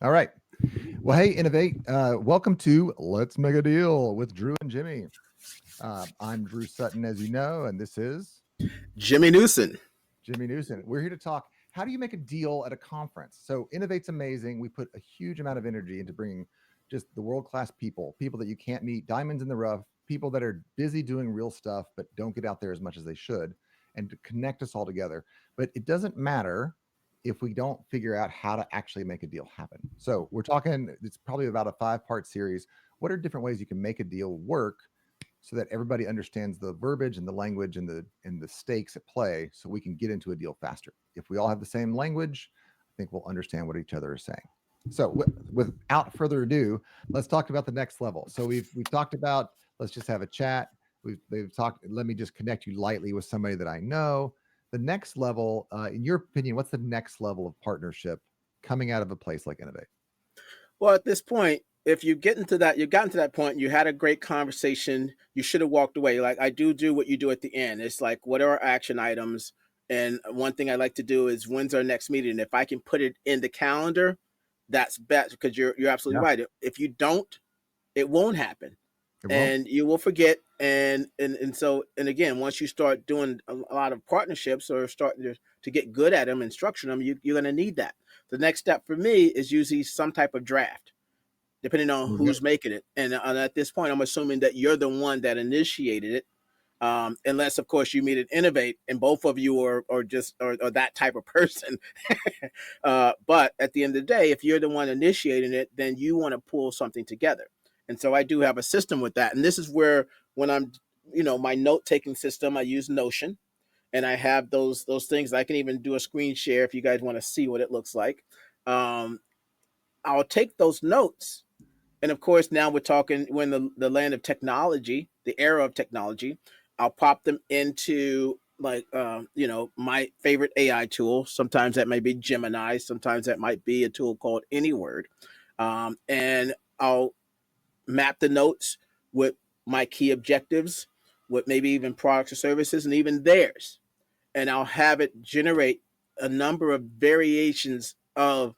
All right. Well, hey, Innovate. Welcome to Let's Make a Deal with Drew and Jimmy. I'm Drew Sutton, as you know, and this is Jimmy Newson. Jimmy Newson. We're here to talk. How do you make a deal at a conference? So, Innovate's amazing. We put a huge amount of energy into bringing just the world class people that you can't meet, diamonds in the rough, people that are busy doing real stuff but don't get out there as much as they should, and to connect us all together. But it doesn't matter if we don't figure out how to actually make a deal happen. So, we're talking, it's probably about a 5-part series. What are different ways you can make a deal work so that everybody understands the verbiage and the language and the stakes at play so we can get into a deal faster. If we all have the same language, I think we'll understand what each other is saying. So without further ado, let's talk about the next level. So we've talked about, let's just have a chat. They've talked, let me just connect you lightly with somebody that I know. The next level, in your opinion, what's the next level of partnership coming out of a place like Innovate? Well, at this point, if you get into that, you've gotten to that point, you had a great conversation, you should have walked away. Like I do what you do at the end. It's like, what are our action items? And one thing I like to do is when's our next meeting? If I can put it in the calendar, that's best because you're absolutely Yeah, right. If you don't, it won't happen. it won't. And you will forget. And again, once you start doing a lot of partnerships or starting to get good at them and structure them, you're going to need that. The next step for me is usually some type of draft, depending on There we go. who's making it. And at this point, I'm assuming that you're the one that initiated it, unless, of course, you meet and innovate, and both of you are that type of person. But at the end of the day, if you're the one initiating it, then you want to pull something together. And so I do have a system with that. And this is where when I'm, my note taking system, I use Notion, and I have those things. I can even do a screen share if you guys want to see what it looks like. Um, I'll take those notes. And of course, now we're talking when the land of technology, the era of technology, I'll pop them into like, my favorite AI tool. Sometimes that might be Gemini. Sometimes that might be a tool called AnyWord. And I'll map the notes with my key objectives, with maybe even products or services and even theirs. And I'll have it generate a number of variations of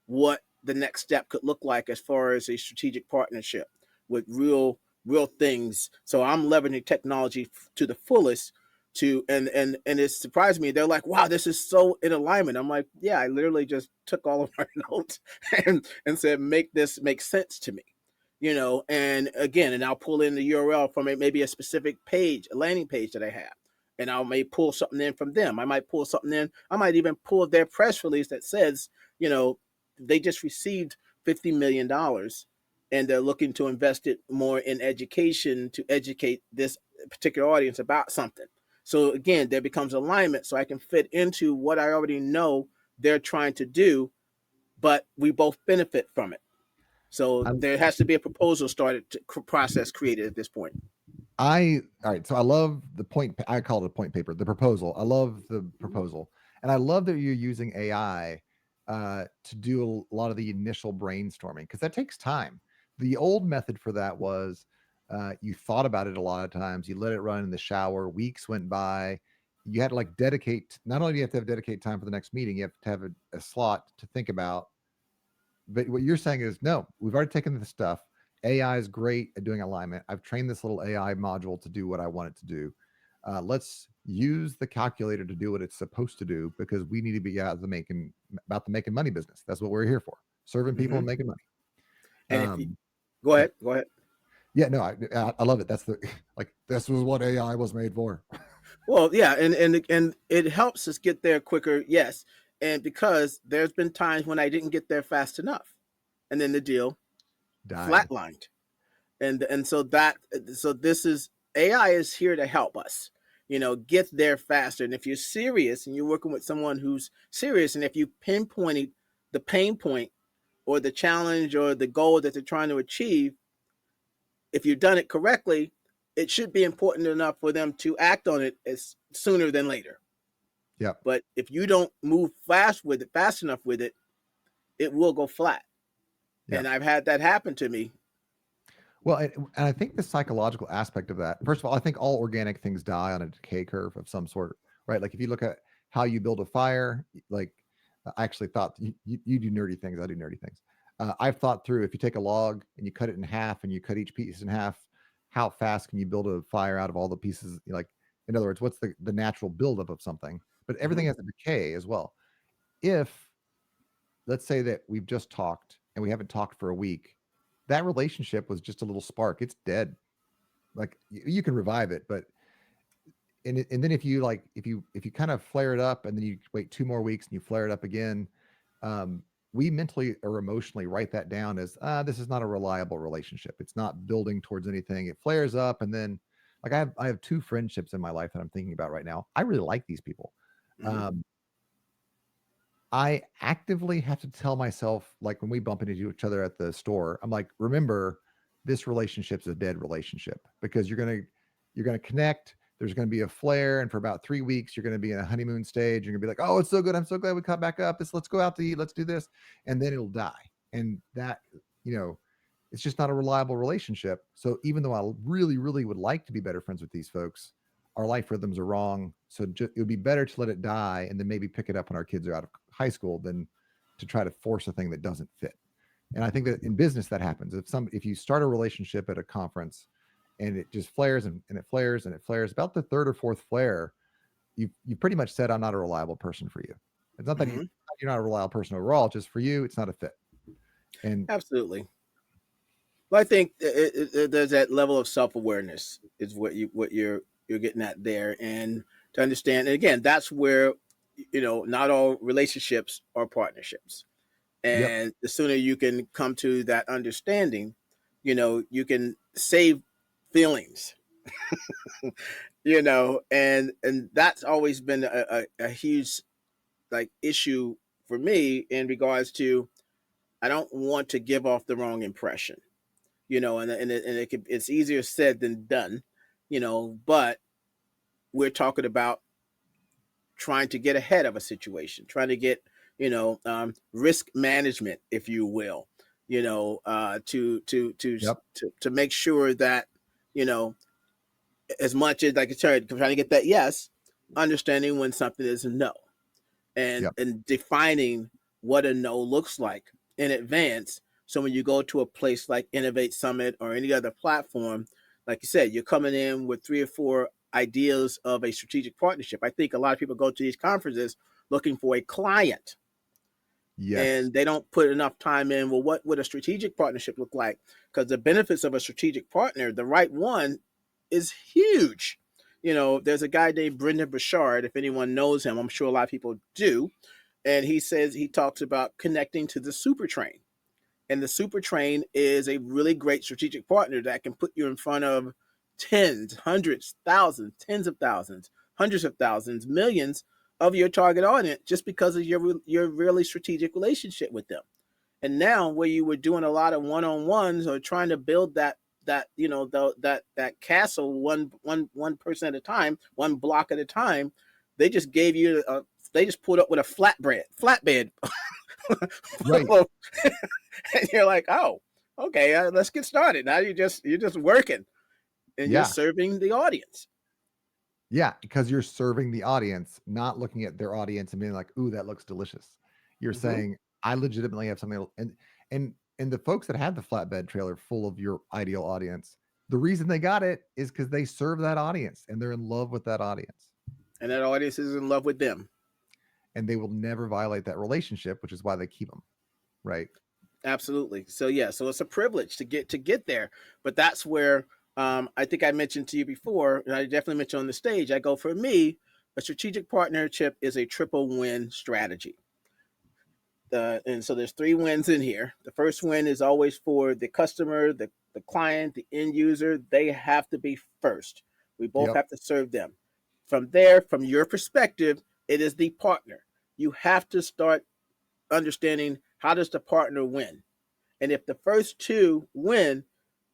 what the next step could look like as far as a strategic partnership with real things. So I'm leveraging technology to the fullest to and it surprised me. They're like, wow, this is so in alignment. I'm like, yeah, I literally just took all of our notes and said, make this make sense to me. And again, and I'll pull in the URL from maybe a specific page, a landing page that I have, and I may pull something in from them. I might pull something in. I might even pull their press release that says, they just received $50 million, and they're looking to invest it more in education to educate this particular audience about something. So again, there becomes alignment, so I can fit into what I already know they're trying to do, but we both benefit from it. So I, there has to be a proposal started, process created at this point. all right. So I love the point. I call it a point paper, the proposal. I love the proposal. And I love that you're using AI to do a lot of the initial brainstorming because that takes time. The old method for that was you thought about it a lot of times, you let it run in the shower, weeks went by. You had to like dedicate, not only do you have to have dedicate time for the next meeting, you have to have a slot to think about. But what you're saying is, no, we've already taken the stuff. AI is great at doing alignment. I've trained this little AI module to do what I want it to do. Let's use the calculator to do what it's supposed to do because we need to be out about the making money business. That's what we're here for, serving people and Hmm. making money. And if you Um, go yeah, ahead, go ahead. yeah, no, I love it. That's the like this was what AI was made for. Well, yeah, and it helps us get there quicker, yes. And because there's been times when I didn't get there fast enough, and then the deal Died. flatlined. And so this is AI is here to help us, get there faster. And if you're serious and you're working with someone who's serious, and if you pinpointed the pain point or the challenge or the goal that they're trying to achieve, if you've done it correctly, it should be important enough for them to act on it as sooner than later. Yep. But if you don't move fast enough with it, it will go flat. And Yep. I've had that happen to me. Well, and I think the psychological aspect of that, first of all, I think all organic things die on a decay curve of some sort, right? Like if you look at how you build a fire, like I actually thought you do nerdy things, I do nerdy things. I've thought through, if you take a log and you cut it in half and you cut each piece in half, how fast can you build a fire out of all the pieces? Like, in other words, what's the natural buildup of something? But Mhm. everything has a decay as well. If, let's say that we've just talked and we haven't talked for a week, that relationship was just a little spark. It's dead. Like, you can revive it, but and then if you like, if you kind of flare it up and then you wait 2 more weeks and you flare it up again, um, we mentally or emotionally write that down as, this is not a reliable relationship. It's not building towards anything. It flares up, and then, like, I have two friendships in my life that I'm thinking about right now. I really like these people. Mhm. Um, I actively have to tell myself, like, when we bump into each other at the store, I'm like, remember, this relationship's a dead relationship, because you're gonna connect. There's gonna be a flare, and for about 3 weeks, you're gonna be in a honeymoon stage. You're gonna be like, oh, it's so good. I'm so glad we caught back up. Let's go out to eat. Let's do this, and then it'll die. And that, you know, it's just not a reliable relationship. So even though I really, really would like to be better friends with these folks, our life rhythms are wrong. So it would be better to let it die and then maybe pick it up when our kids are out of high school than to try to force a thing that doesn't fit. And I think that in business that happens. If you start a relationship at a conference and it just flares and it flares and it flares, about the third or fourth flare, you pretty much said, I'm not a reliable person for you. It's not that Mhm. you're not a reliable person overall, just for you, it's not a fit. And Absolutely. Well, I think there's that level of self awareness is what you're getting at there, and to understand. And again, that's where not all relationships are partnerships, yep, and the sooner you can come to that understanding, you can save feelings, and that's always been a huge like issue for me in regards to I don't want to give off the wrong impression, it's easier said than done, but we're talking about trying to get ahead of a situation, trying to get, risk management, if you will, yep, to make sure that, you know, as much as like I said, trying to get that yes, understanding when something is a no, and yep, defining what a no looks like in advance. So when you go to a place like Innovate Summit or any other platform, like you said, you're coming in with 3 or 4 ideas of a strategic partnership. I think a lot of people go to these conferences looking for a client, yes, and they don't put enough time in. Well, what would a strategic partnership look like? Because the benefits of a strategic partner, the right one, is huge. There's a guy named Brendan Burchard. If anyone knows him, I'm sure a lot of people do. And he talks about connecting to the super train. And the super train is a really great strategic partner that can put you in front of tens, hundreds, thousands, tens of thousands, hundreds of thousands, millions of your target audience just because of your really strategic relationship with them. And now where you were doing a lot of one-on-ones or trying to build that castle one person at a time, one block at a time, they just gave you they just pulled up with a flatbed right, and you're like, oh, okay, let's get started. Now you're just working and you're yeah. serving the audience. Yeah, because you're serving the audience, not looking at their audience and being like, "Ooh, that looks delicious." You're Hmm. saying, "I legitimately have something," and the folks that had the flatbed trailer full of your ideal audience, the reason they got it is because they serve that audience and they're in love with that audience, And that audience is in love with them. and they will never violate that relationship, which is why they keep them, right? Absolutely. So yeah, so it's a privilege to get there, but that's where I think I mentioned to you before, and I definitely mentioned on the stage. I go for me, a strategic partnership is a triple win strategy. And so there's 3 wins in here. The first win is always for the customer, the client, the end user. They have to be first. We both Yep. have to serve them. From there, from your perspective, it is the partner. You have to start understanding how does the partner win. And if the first 2 win,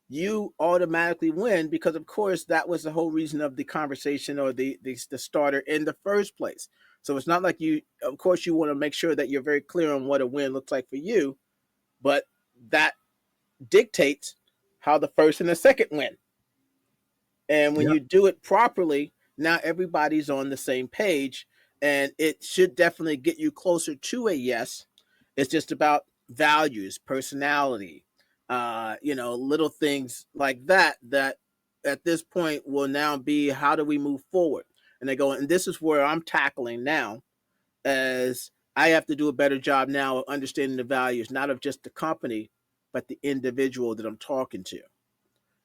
you automatically win because of course that was the whole reason of the conversation or the starter in the first place. So it's not like you of course you want to make sure that you're very clear on what a win looks like for you, but that dictates how the first and the second win. And when Yep. you do it properly, now everybody's on the same page, and it should definitely get you closer to a yes. It's just about values, personality, little things like that, that at this point will now be, how do we move forward? And they go, and this is where I'm tackling now, as I have to do a better job now of understanding the values, not of just the company, but the individual that I'm talking to.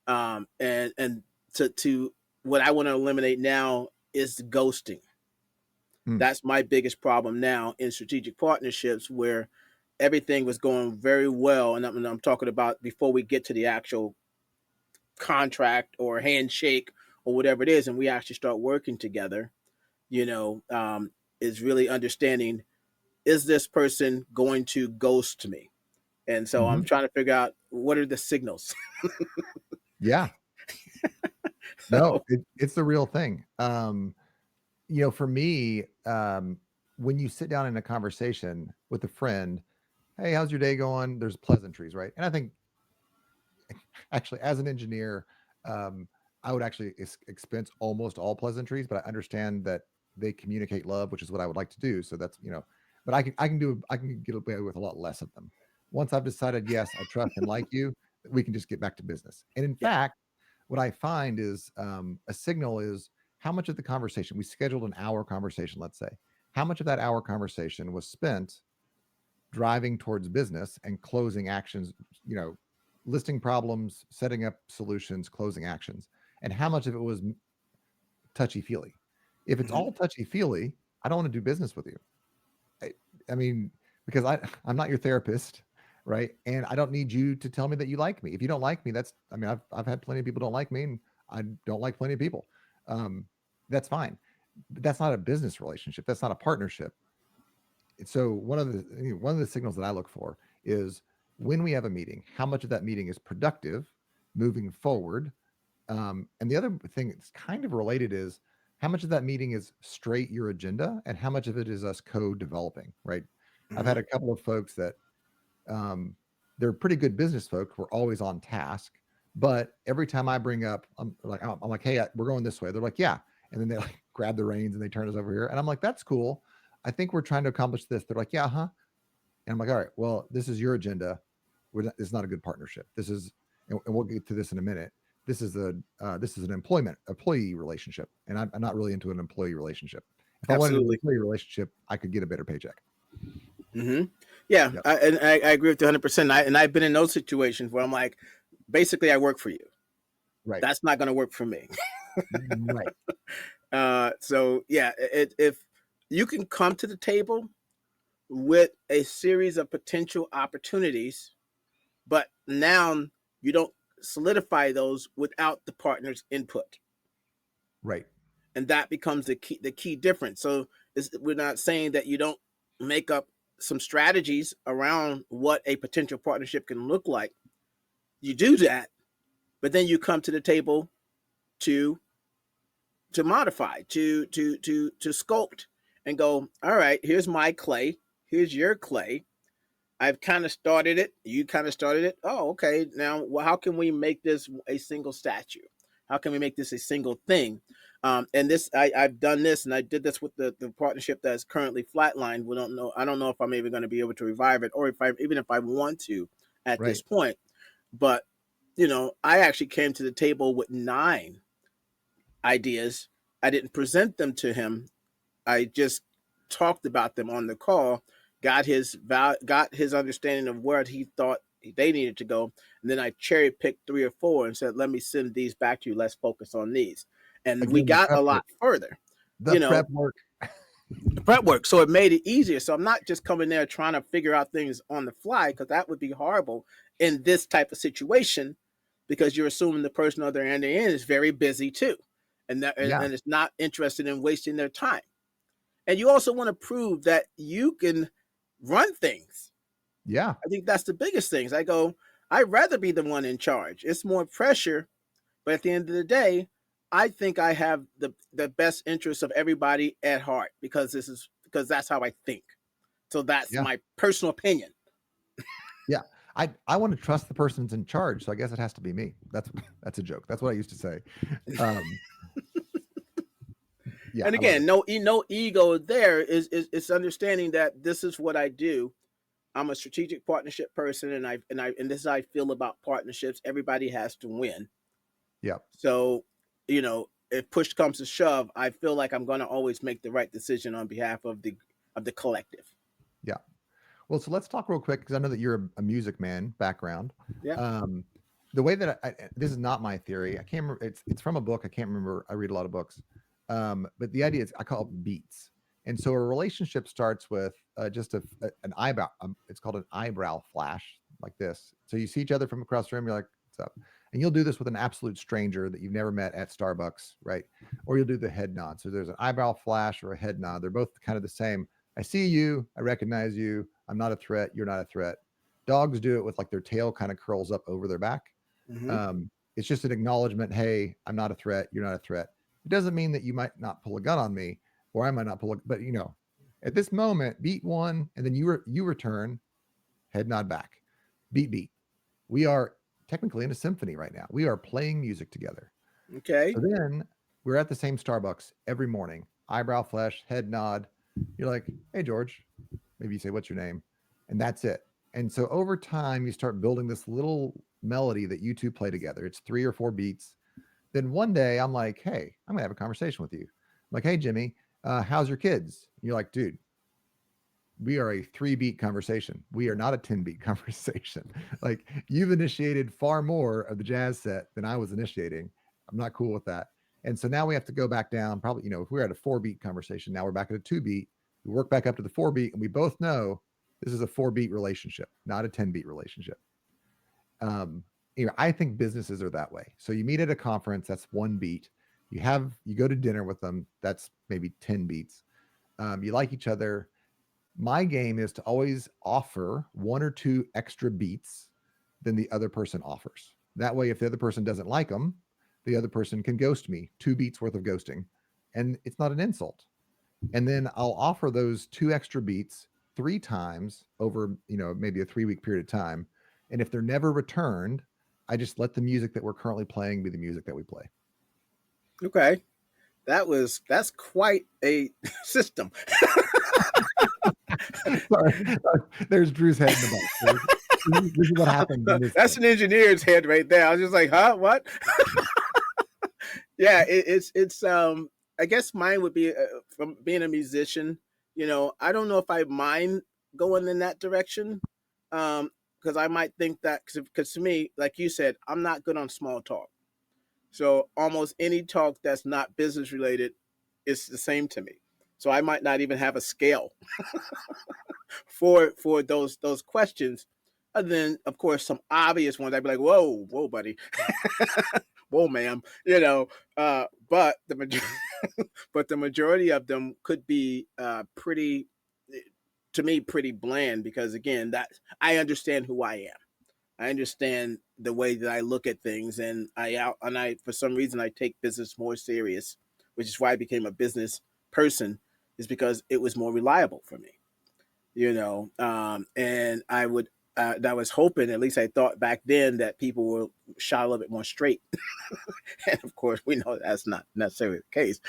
And to what I want to eliminate now is ghosting. Mm. That's my biggest problem now in strategic partnerships, where everything was going very well. And I'm talking about before we get to the actual contract or handshake or whatever it is, and we actually start working together, is really understanding, is this person going to ghost me? And so I'm Hmm. trying to figure out, what are the signals? Yeah. No, So, it's the real thing. For me, when you sit down in a conversation with a friend, hey, how's your day going? There's pleasantries, right? And I think actually, as an engineer, um, I would actually expense almost all pleasantries, but I understand that they communicate love, which is what I would like to do. So that's but I can get away with a lot less of them. Once I've decided, yes, I trust and like you, we can just get back to business. And in yeah. fact, what I find is a signal is how much of the conversation we scheduled an hour conversation, let's say, how much of that hour conversation was spent driving towards business and closing actions, you know, listing problems, setting up solutions, closing actions, and how much of it was touchy feely. If it's Hmm. all touchy feely, I don't want to do business with you. I, I mean, because I'm not your therapist, right? And I don't need you to tell me that you like me. If you don't like me, I've had plenty of people don't like me, and I don't like plenty of people. Um, that's fine. But that's not a business relationship. That's not a partnership. So one of the signals that I look for is when we have a meeting, how much of that meeting is productive moving forward. And the other thing that's kind of related is how much of that meeting is straight your agenda and how much of it is us co-developing, right? I've Hmm. had a couple of folks that um, they're pretty good business folks. We're always on task, but every time I bring up, I'm like, hey, we're going this way. They're like, yeah, and then they like grab the reins and they turn us over here, and I'm like, that's cool. I think we're trying to accomplish this. They're like, yeah, huh? And I'm like, all right, well, this is your agenda. It's not a good partnership. This is, and we'll get to this in a minute. This is an employee relationship, and I'm not really into an employee relationship. If I wanted an Absolutely. employee relationship, I could get a better paycheck. Hmm. Yeah, Yep. I agree with you 100%. And I've been in those situations where I'm like, basically, I work for you. Right. That's not going to work for me. Right. So yeah, if you can come to the table with a series of potential opportunities, but now you don't solidify those without the partner's input, Right. and that becomes the key difference. So we're not saying that you don't make up some strategies around what a potential partnership can look like. You do that, but then you come to the table to modify, to sculpt, and go, all right, here's my clay, here's your clay. I've kind of started it. You kind of started it. Oh, okay. Now, well, how can we make this a single statue? How can we make this a single thing? And this, I've done this, and I did this with the partnership that's currently flatlined. We don't know. I don't know if I'm even going to be able to revive it, or even if I want to at this Right. point. But I actually came to the table with 9 ideas. I didn't present them to him. I just talked about them on the call, got his understanding of where he thought they needed to go, and then I cherry picked 3 or 4 and said, "Let me send these back to you. Let's focus on these." And we Again, the got prep a work. lot further. The You know, prep work. the prep work, so it made it easier. So I'm not just coming there trying to figure out things on the fly, because that would be horrible in this type of situation, because you're assuming the person on the other end is very busy too, and Yeah. and is not interested in wasting their time. And you also want to prove that you can run things. Yeah. I think that's the biggest things. I go, I'd rather be the one in charge. It's more pressure, but at the end of the day, I think I have the best interests of everybody at heart, because that's how I think. So that's Yeah. my personal opinion. Yeah. I want to trust the person's in charge, so I guess it has to be me. That's a joke. That's what I used to say. Um, yeah, And I love again, it. no ego there, is understanding that this is what I do. I'm a strategic partnership person, and this is how I feel about partnerships. Everybody has to win. Yeah. So, if push comes to shove, I feel like I'm going to always make the right decision on behalf of the collective. Yeah. Well, so let's talk real quick because I know that you're a music man background. Yeah. Um, the way that this is not my theory. I can't remember. It's from a book. I can't remember. I read a lot of books. But the idea is I call it beats. And so a relationship starts with just an eyebrow. It's called an eyebrow flash, like this. So you see each other from across the room. You're like, "What's up?" And you'll do this with an absolute stranger that you've never met at Starbucks, right? Or you'll do the head nod. So there's an eyebrow flash or a head nod. They're both kind of the same. I see you. I recognize you. I'm not a threat. You're not a threat. Dogs do it with like their tail kind of curls up over their back. Mm-hmm. It's just an acknowledgement. Hey, I'm not a threat. You're not a threat. It doesn't mean that you might not pull a gun on me, or I might not pull. But at this moment, beat one, and then you return, head nod back, beat. We are technically in a symphony right now. We are playing music together. Okay. So then we're at the same Starbucks every morning. Eyebrow flash, head nod. You're like, hey George. Maybe you say, what's your name? And that's it. And so over time, you start building this little melody that you two play together. It's 3 or 4 beats. Then one day I'm like, hey, I'm gonna have a conversation with you. I'm like, hey Jimmy, how's your kids? And you're like, dude, we are a 3-beat conversation. We are not a 10-beat conversation. Like you've initiated far more of the jazz set than I was initiating. I'm not cool with that. And so now we have to go back down. Probably, if we're at a 4-beat conversation, now we're back at a 2-beat. We work back up to the 4-beat, and we both know this is a 4-beat relationship, not a 10-beat relationship. I think businesses are that way. So you meet at a conference, that's 1 beat. You go to dinner with them, that's maybe 10 beats. You like each other. My game is to always offer 1 or 2 extra beats than the other person offers. That way, if the other person doesn't like them, the other person can ghost me, 2 beats worth of ghosting, and it's not an insult. And then I'll offer those 2 extra beats 3 times over, maybe a 3-week period of time. And if they're never returned, I just let the music that we're currently playing be the music that we play. Okay. That's quite a system. Sorry. There's Drew's head in the box. This is what happens. That's an engineer's head right there. I was just like, huh? What? Yeah, it's I guess mine would be from being a musician. I don't know if I mind going in that direction, because I might think that because to me, like you said, I'm not good on small talk. So almost any talk that's not business related is the same to me. So I might not even have a scale for those questions. And then of course some obvious ones I'd be like, whoa, buddy, whoa, ma'am, but but the majority of them could be pretty, to me, pretty bland because again, that I understand who I am. I understand the way that I look at things, and I for some reason I take business more serious, which is why I became a business person, is because it was more reliable for me, and I was hoping, at least I thought back then, that people were shot a little bit more straight, and of course we know that's not necessarily the case.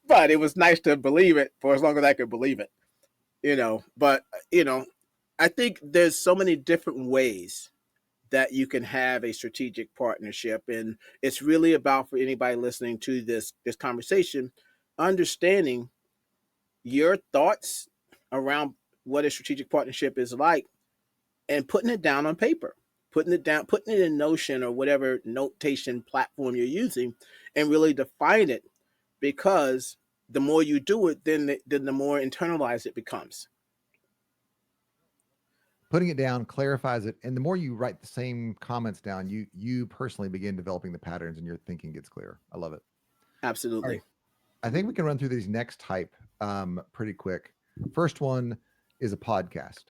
But it was nice to believe it for as long as I could believe it, But I think there's so many different ways that you can have a strategic partnership, and it's really about, for anybody listening to this conversation, understanding your thoughts around what a strategic partnership is like and putting it down on paper, putting it in Notion or whatever notation platform you're using, and really define it, because the more you do it, then the more internalized it becomes. Putting it down clarifies it, and the more you write the same comments down, you personally begin developing the patterns, and your thinking gets clearer. I love it. Absolutely. All right. I think we can run through these next type pretty quick. First one is a podcast.